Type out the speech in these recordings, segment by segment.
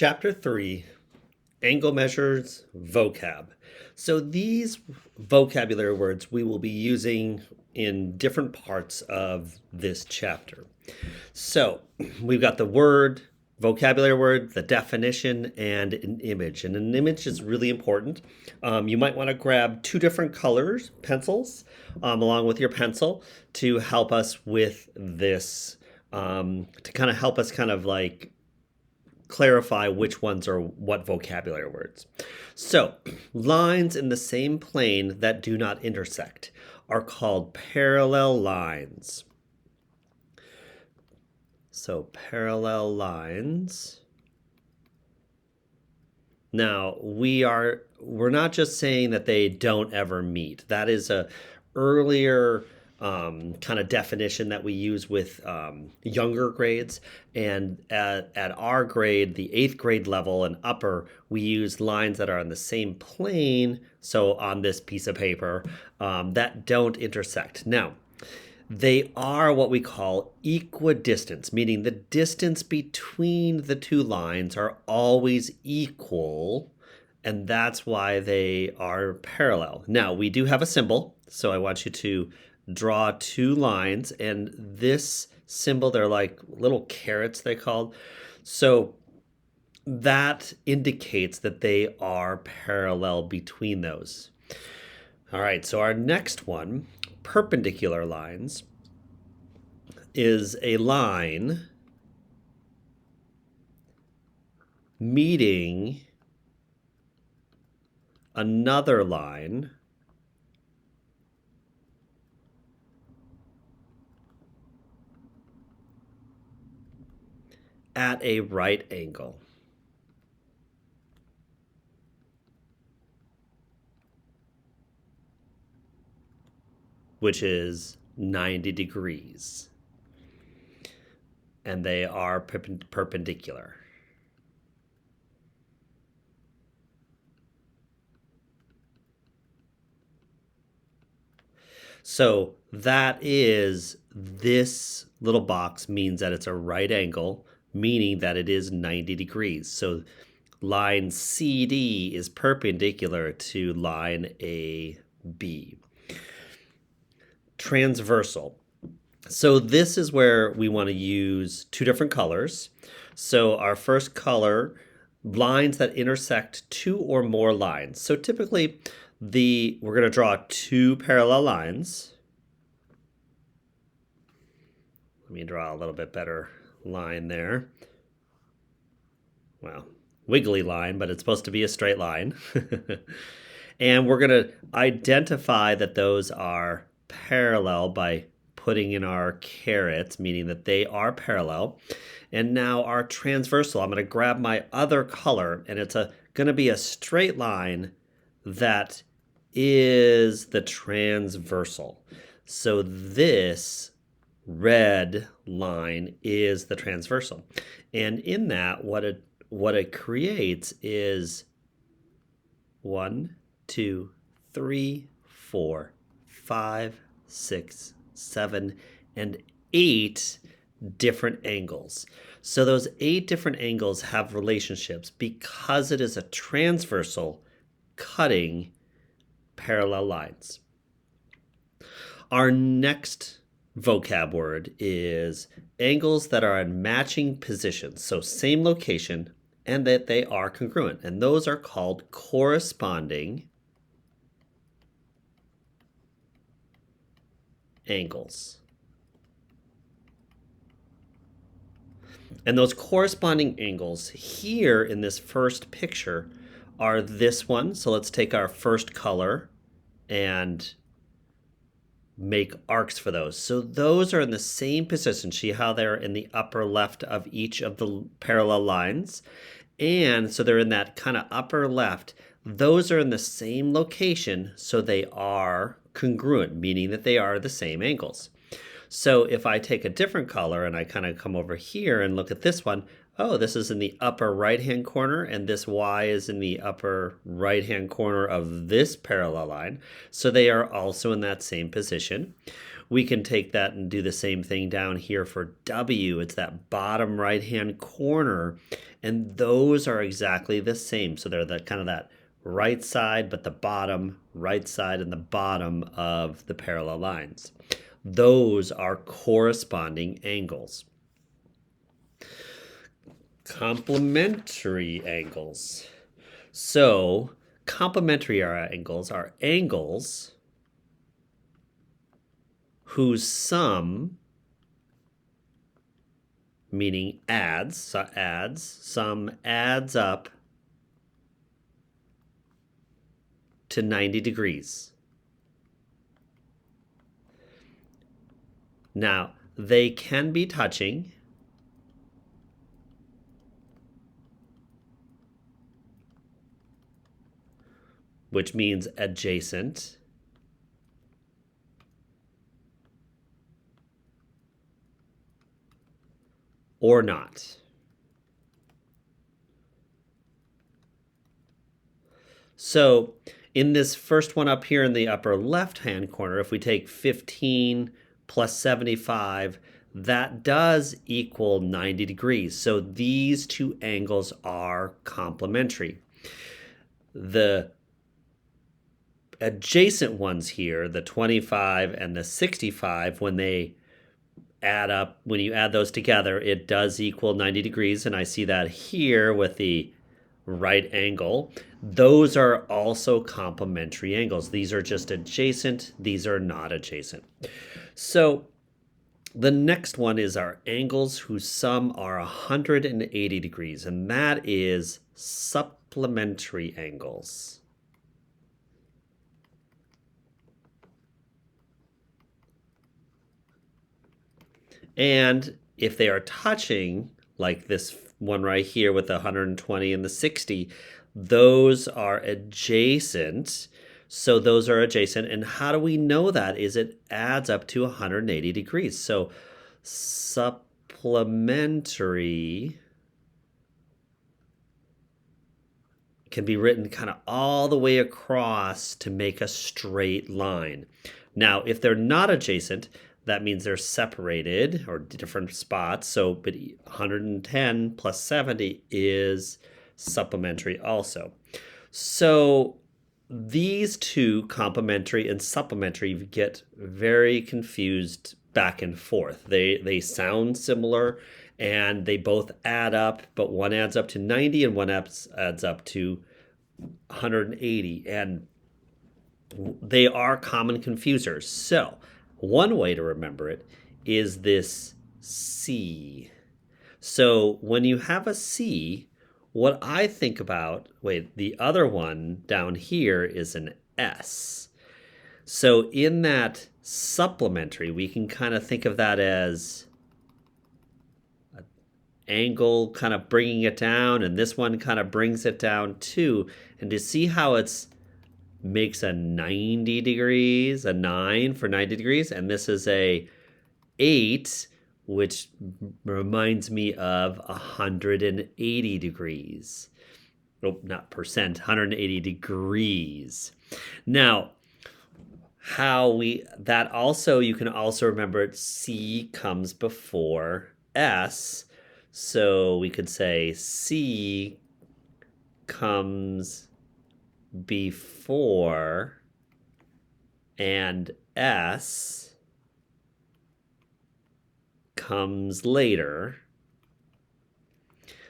Chapter 3, Angle Measures Vocab. So these vocabulary words we will be using in different parts of this chapter. So we've got the word, vocabulary word, the definition, and an image. And an image is really important. You might want to grab two different colors, pencils, along with your pencil to help us with this, to kind of help us kind of like clarify which ones are what vocabulary words. So, lines in the same plane that do not intersect are called parallel lines. So, parallel lines. Now, we're not just saying that they don't ever meet. That is a earlier kind of definition that we use with younger grades. And at our grade, the 8th grade level and upper, we use lines that are on the same plane, so on this piece of paper, that don't intersect. Now, they are what we call equidistant, meaning the distance between the two lines are always equal, and that's why they are parallel. Now, we do have a symbol, so I want you to draw two lines, and this symbol, they're like little carrots, they called. So that indicates that they are parallel between those. All right, so our next one, perpendicular lines, is a line meeting another line at a right angle. Which is 90 degrees. And they are perpendicular. So that is, this little box means that it's a right angle, meaning that it is 90 degrees. So line CD is perpendicular to line AB. Transversal. So this is where we want to use two different colors. So our first color, lines that intersect two or more lines. So typically we're going to draw two parallel lines. Let me draw a little bit better line there. Well, wiggly line, but it's supposed to be a straight line. And we're going to identify that those are parallel by putting in our carets, meaning that they are parallel. And now our transversal, I'm going to grab my other color, and it's going to be a straight line that is the transversal. So this red line is the transversal. And in that, what it creates is 1, 2, 3, 4, 5, 6, 7, and 8 different angles. So those 8 different angles have relationships because it is a transversal cutting parallel lines. Our next vocab word is angles that are in matching positions, so same location, and that they are congruent. And those are called corresponding angles. And those corresponding angles here in this first picture are this one. So let's take our first color and make arcs for those. So those are in the same position. See how they're in the upper left of each of the parallel lines? And so they're in that kind of upper left. Those are in the same location, so they are congruent, meaning that they are the same angles. So if I take a different color and I kind of come over here and look at this one, oh, this is in the upper right-hand corner, and this Y is in the upper right-hand corner of this parallel line. So they are also in that same position. We can take that and do the same thing down here for W. It's that bottom right-hand corner, and those are exactly the same. So they're the kind of that right side, but the bottom, right side, and the bottom of the parallel lines. Those are corresponding angles. Complementary angles. So complementary angles are angles whose sum, meaning sum adds up to 90 degrees. Now, they can be touching, which means adjacent, or not. So in this first one up here in the upper left-hand corner, if we take 15 plus 75, that does equal 90 degrees. So these two angles are complementary. The adjacent ones here, the 25 and the 65, when they add up, when you add those together, it does equal 90 degrees. And I see that here with the right angle. Those are also complementary angles. These are just adjacent. These are not adjacent. So the next one is our angles whose sum are 180 degrees, and that is supplementary angles. And if they are touching, like this one right here with the 120 and the 60, those are adjacent. So those are adjacent. And how do we know that? Is it adds up to 180 degrees. So supplementary can be written kind of all the way across to make a straight line. Now, if they're not adjacent, that means they're separated or different spots. So, but 110 plus 70 is supplementary also. So these two, complementary and supplementary, get very confused back and forth. They sound similar and they both add up, but one adds up to 90 and one adds up to 180. And they are common confusers. So one way to remember it is this C. So when you have a C, what I think about, the other one down here is an S. So in that supplementary, we can kind of think of that as an angle kind of bringing it down, and this one kind of brings it down too. And to see how it's makes a 90 degrees, a 9 for 90 degrees, and this is a 8, which reminds me of 180 degrees. Oh, not percent, 180 degrees. Now, that also, you can also remember C comes before S. So we could say C comes before and S comes later.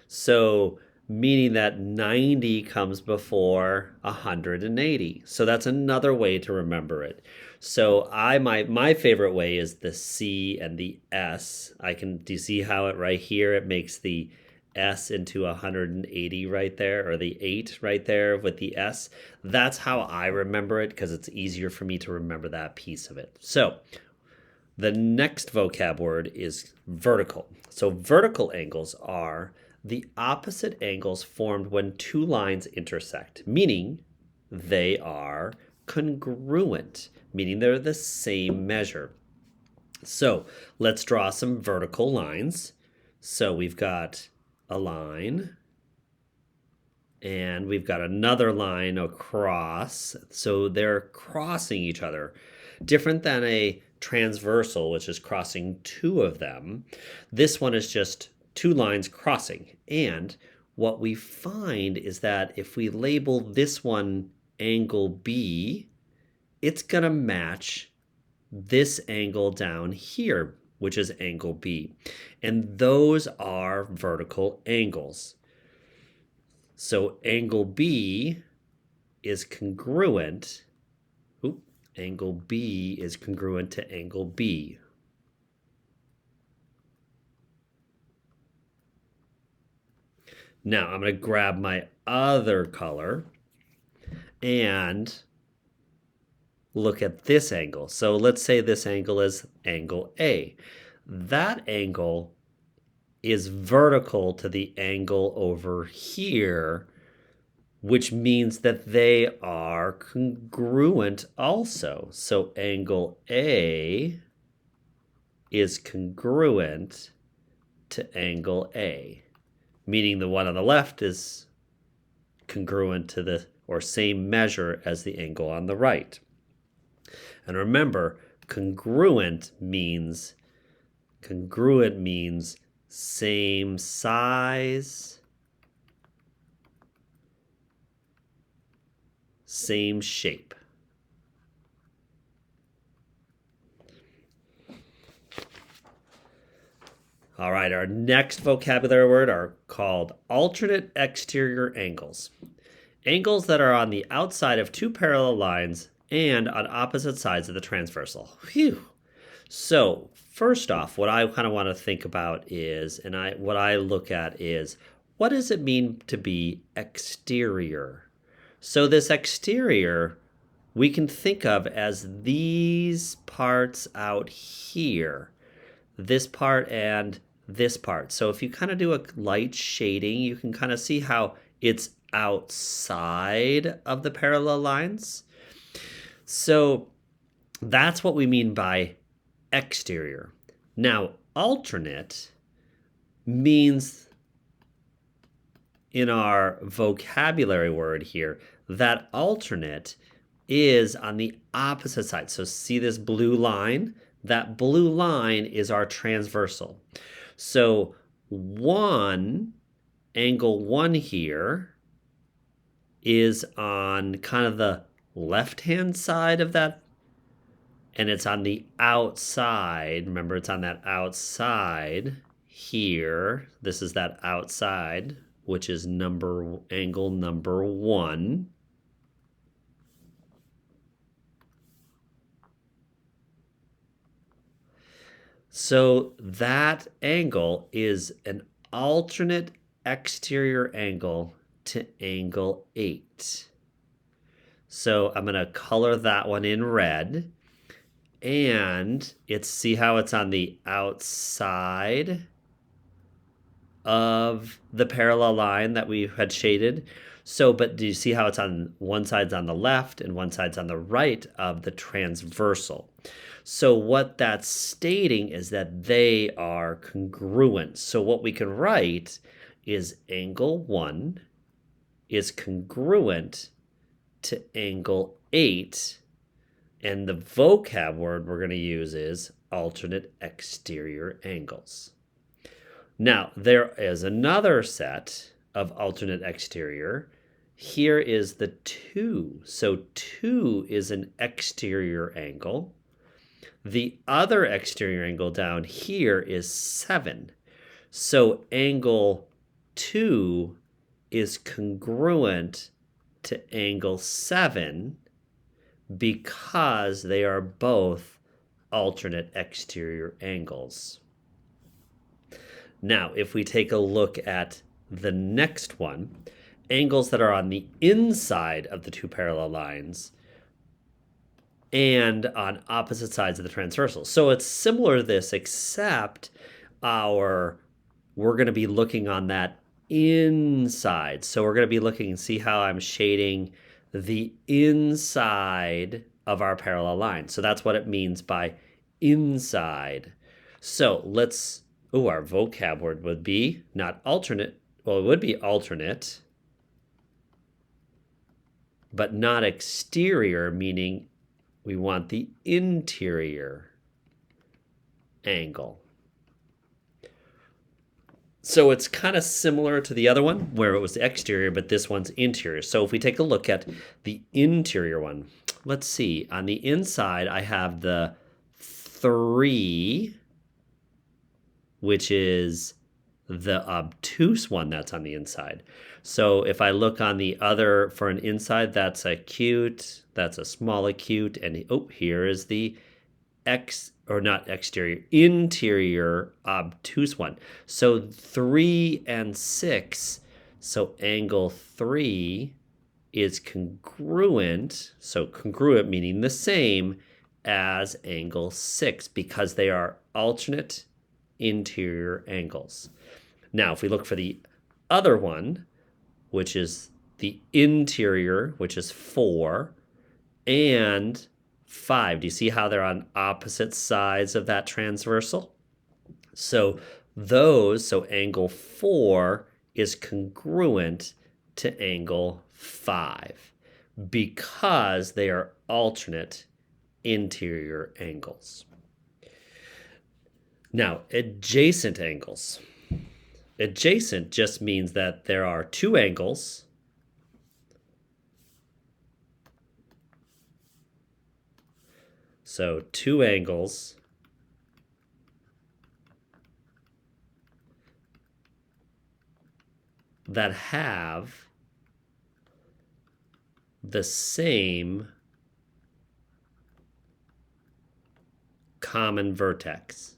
So meaning that 90 comes before 180. So that's another way to remember it. So my favorite way is the C and the S. Do you see how it right here, it makes the S into 180 right there, or the 8 right there with the S? That's how I remember it because it's easier for me to remember that piece of it. So the next vocab word is vertical. So vertical angles are the opposite angles formed when two lines intersect, meaning they are congruent, meaning they're the same measure. So let's draw some vertical lines. So we've got a line, and we've got another line across. So they're crossing each other. Different than a transversal, which is crossing two of them. This one is just two lines crossing. And what we find is that if we label this one angle B, it's going to match this angle down here, which is angle B. And those are vertical angles. So angle B is congruent. Angle B is congruent to angle B. Now I'm going to grab my other color and look at this angle. So let's say this angle is angle A. That angle is vertical to the angle over here, which means that they are congruent also. So angle A is congruent to angle A, meaning the one on the left is congruent to the, or same measure as the angle on the right. And remember, congruent means same size, same shape. All right, our next vocabulary word are called alternate exterior angles. Angles that are on the outside of two parallel lines and on opposite sides of the transversal. Phew. So first off, what I kind of want to think about is, what I look at is, what does it mean to be exterior? So this exterior, we can think of as these parts out here, this part and this part. So if you kind of do a light shading, you can kind of see how it's outside of the parallel lines. So that's what we mean by exterior. Now, alternate means, in our vocabulary word here, that alternate is on the opposite side. So see this blue line? That blue line is our transversal. So angle 1 here is on kind of the left-hand side of that, and it's on the outside. Remember, it's on that outside here. This is that outside, which is angle number 1. So that angle is an alternate exterior angle to angle 8. So I'm going to color that one in red. And see how it's on the outside of the parallel line that we had shaded? So, but do you see how it's on one side's on the left and one side's on the right of the transversal? So what that's stating is that they are congruent. So what we can write is angle 1 is congruent to angle 8. And the vocab word we're going to use is alternate exterior angles. Now, there is another set of alternate exterior. Here is the 2. So 2 is an exterior angle. The other exterior angle down here is 7. So angle 2 is congruent to angle 7 because they are both alternate exterior angles. Now, if we take a look at the next one, angles that are on the inside of the two parallel lines and on opposite sides of the transversal. So it's similar to this, except we're going to be looking on that inside. So we're going to be looking and see how I'm shading the inside of our parallel line. So that's what it means by inside. So our vocab word would be not alternate. Well, it would be alternate, but not exterior, meaning we want the interior angle. So it's kind of similar to the other one where it was exterior, but this one's interior. So if we take a look at the interior one, let's see. On the inside, I have the 3, which is the obtuse one that's on the inside. So if I look on the other for an inside, that's acute, that's a small acute, and here is the interior obtuse one. So 3 and 6, so angle 3 is congruent, so congruent meaning the same as angle 6 because they are alternate interior angles. Now, if we look for the other one, which is the interior, which is 4, and 5. Do you see how they're on opposite sides of that transversal? So angle 4 is congruent to angle 5 because they are alternate interior angles. Now, adjacent angles. Adjacent just means that there are 2 angles So 2 angles that have the same common vertex.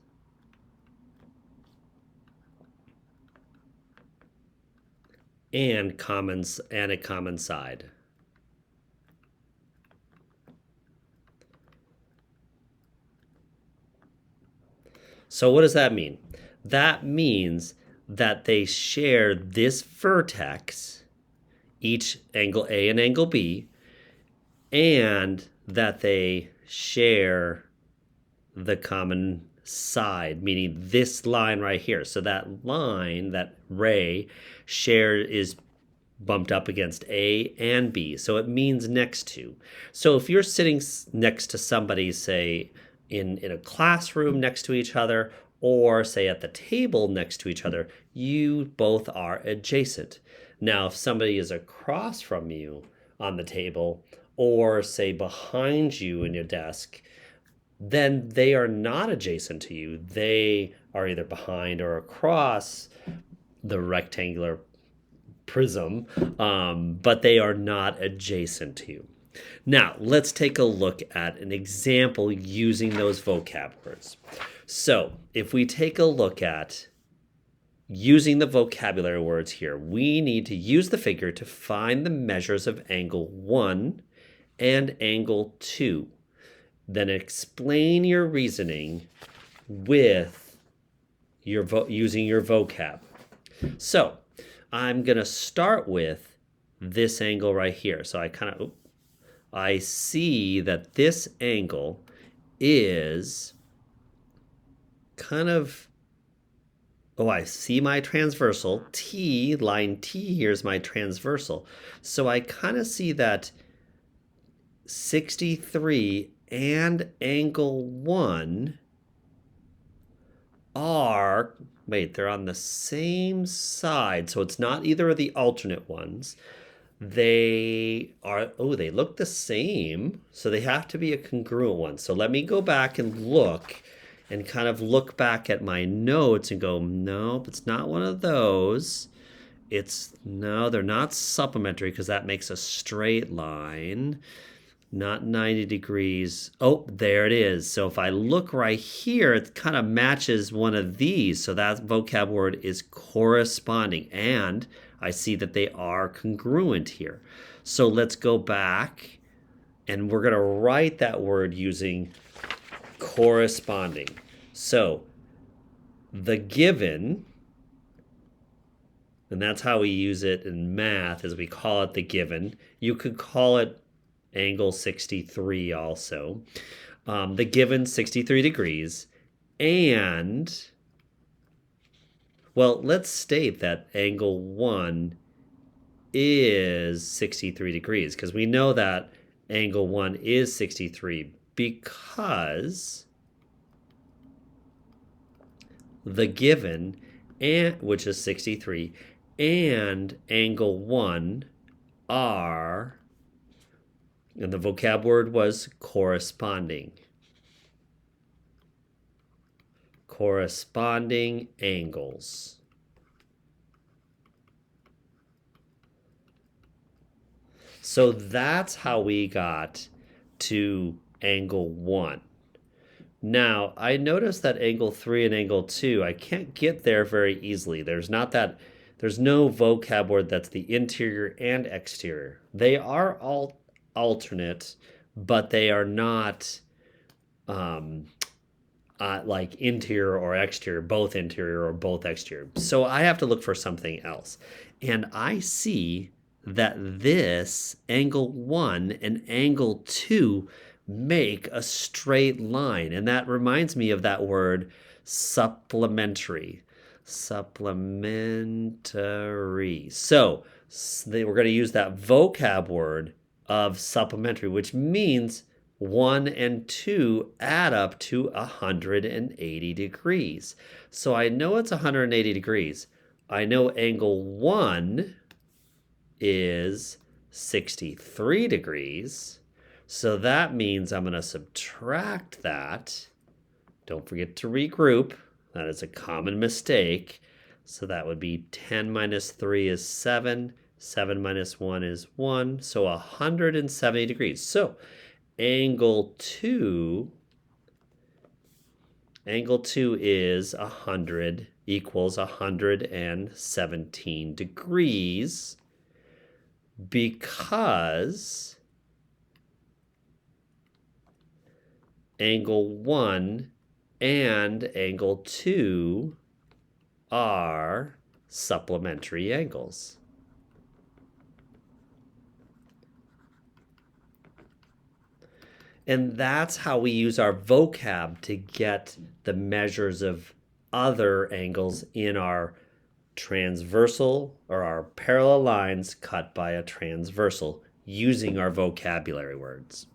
And a common side. So what does that mean? That means that they share this vertex, each angle A and angle B, and that they share the common side, meaning this line right here. So that line, that ray, is bumped up against A and B. So it means next to. So if you're sitting next to somebody, say, in a classroom next to each other, or say at the table next to each other, you both are adjacent. Now, if somebody is across from you on the table, or say behind you in your desk, then they are not adjacent to you. They are either behind or across the rectangular prism, but they are not adjacent to you. Now, let's take a look at an example using those vocab words. So, if we take a look at using the vocabulary words here, we need to use the figure to find the measures of angle 1 and angle 2. Then explain your reasoning with using your vocab. So, I'm going to start with this angle right here. So I see that this angle is I see my transversal. Line T here is my transversal. So I kind of see that 63 and angle 1 they're on the same side. So it's not either of the alternate ones. They look the same. So they have to be a congruent one. So let me go back and look back at my notes and go, nope, it's not one of those. They're not supplementary because that makes a straight line. Not 90 degrees. Oh, there it is. So if I look right here, it kind of matches one of these. So that vocab word is corresponding. And I see that they are congruent here. So let's go back and we're going to write that word using corresponding. So the given, and that's how we use it in math, is we call it the given. You could call it angle 63 also. The given 63 degrees. And, well, let's state that angle 1 is 63 degrees because we know that angle 1 is 63 because the given, and which is 63, and angle 1 are, and the vocab word was corresponding. Corresponding angles. So that's how we got to angle 1. Now, I noticed that angle 3 and angle 2, I can't get there very easily. There's no vocab word that's the interior and exterior. They are all alternate, but they are not like interior or exterior, both interior or both exterior. So I have to look for something else. And I see that this angle 1 and angle 2 make a straight line. And that reminds me of that word supplementary. Supplementary. So we're going to use that vocab word of supplementary, which means 1 and 2 add up to 180 degrees. So I know it's 180 degrees. I know angle 1 is 63 degrees. So that means I'm going to subtract that. Don't forget to regroup. That is a common mistake. So that would be 10 minus 3 is 7. 7 minus 1 is 1. So 170 degrees. So angle 2 is 100 equals 117 degrees because angle 1 and angle 2 are supplementary angles. And that's how we use our vocab to get the measures of other angles in our transversal or our parallel lines cut by a transversal using our vocabulary words.